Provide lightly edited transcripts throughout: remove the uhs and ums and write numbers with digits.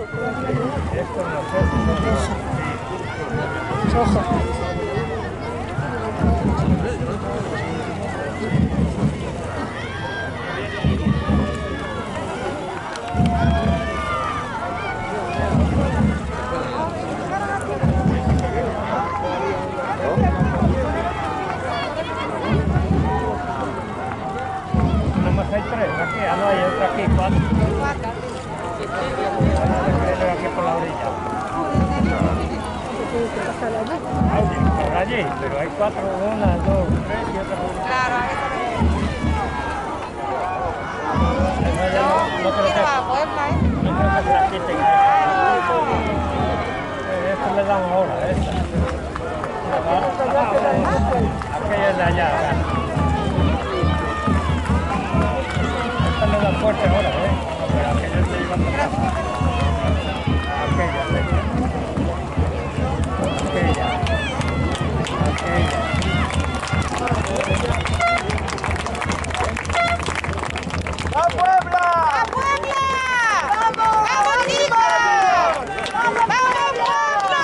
Esto no sé. Soja. Nomás hay tres aquí, no hay otra aquí, cuatro. Aquí por la orilla. Por allí, pero hay cuatro, una, dos, tres y otra por Claro, no creo que la Puebla, ¿eh? no creo que se la quiten a esta. Esto le dan ahora, a esta. Aquella es de allá, esta le da fuerte ahora, pero aquella se lleva para atrás. Aquella. ¡A Puebla! ¡A Puebla! ¡Vamos! ¡Vamos, chicos! ¡Vamos, Puebla!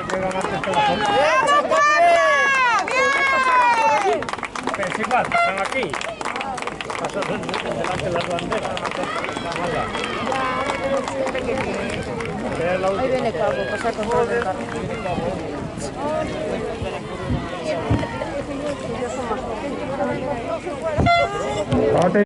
Llegan antes que la foto. ¡Vamos, Puebla! ¡Bien! Pero es igual, están aquí. Pasan delante de las banderas. Vamos allá. Ahí viene Cabo, pasar control del carro. Vamos.